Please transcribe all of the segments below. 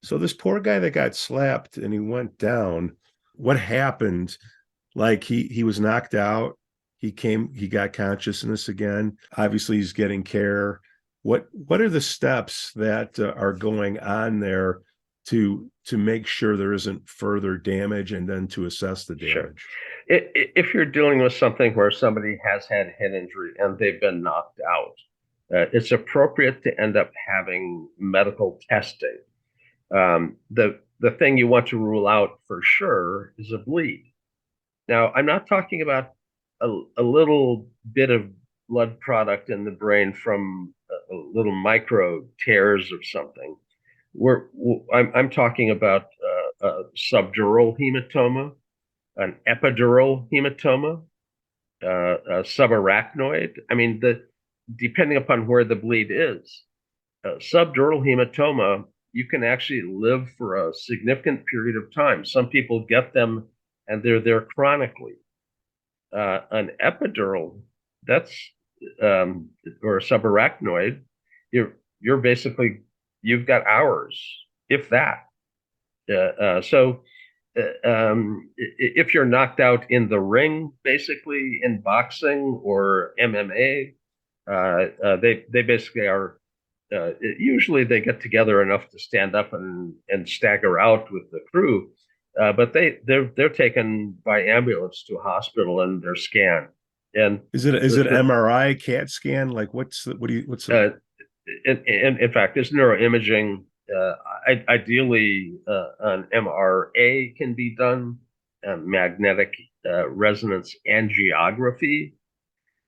So this poor guy that got slapped and he went down, what happened? Like he was knocked out. He got consciousness again. Obviously, he's getting care. What are the steps that are going on there to make sure there isn't further damage and then to assess the Sure. damage? If you're dealing with something where somebody has had head injury and they've been knocked out, it's appropriate to end up having medical testing. The thing you want to rule out for sure is a bleed. Now, I'm not talking about a little bit of blood product in the brain from a little micro tears or something. I'm talking about a subdural hematoma, an epidural hematoma, a subarachnoid. I mean, depending upon where the bleed is, subdural hematoma, you can actually live for a significant period of time. Some people get them and they're there chronically. An epidural, that's or a subarachnoid, you're basically you've got hours, if that. So if you're knocked out in the ring, basically in boxing or MMA, they basically are. Usually they get together enough to stand up and stagger out with the crew, but they're taken by ambulance to a hospital and they're scanned. And Is it the MRI, CAT scan? Like what's the uh, in fact, this neuroimaging, ideally, an MRA can be done, magnetic resonance angiography,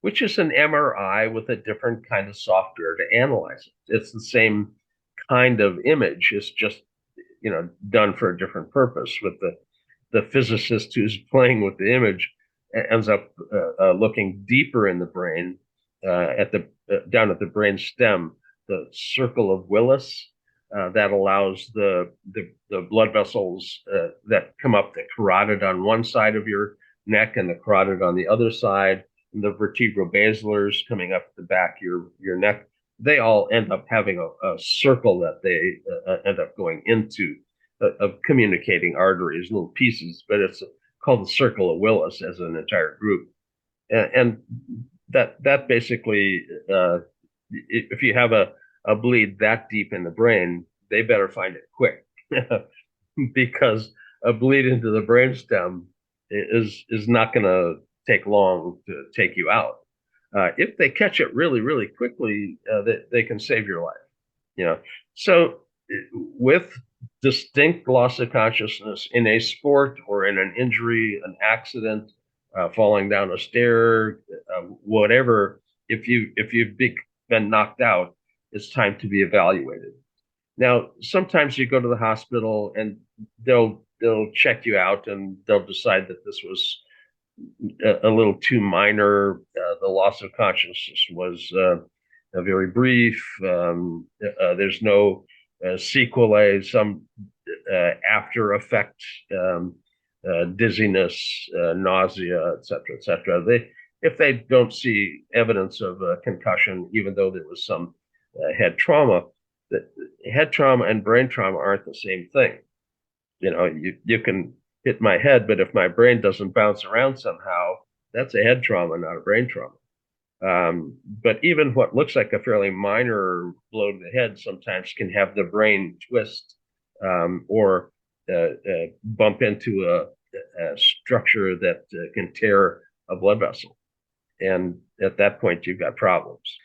which is an MRI with a different kind of software to analyze it. It's the same kind of image. It's just done for a different purpose. With the physicist who's playing with the image ends up looking deeper in the brain, at the down at the brain stem, the circle of Willis. That allows the blood vessels that come up the carotid on one side of your neck and the carotid on the other side, and the vertebrobasilars coming up the back of your neck. They all end up having a circle that they end up going into, of communicating arteries, little pieces, but it's called the circle of Willis as an entire group. And that basically, if you have a bleed that deep in the brain, they better find it quick because a bleed into the brainstem is not going to take long to take you out. If they catch it really, really quickly, they can save your life. You know, so with distinct loss of consciousness in a sport or in an injury, an accident, falling down a stair, whatever. If you've been knocked out, it's time to be evaluated. Now, sometimes you go to the hospital and they'll check you out and they'll decide that this was a little too minor. The loss of consciousness was very brief. There's no sequelae, some after effect, dizziness, nausea, etc., etc. If they don't see evidence of concussion, even though there was some head trauma, that head trauma and brain trauma aren't the same thing. You can hit my head, but if my brain doesn't bounce around somehow, that's a head trauma, not a brain trauma. But even what looks like a fairly minor blow to the head sometimes can have the brain twist, or bump into a structure that can tear a blood vessel. And at that point, you've got problems.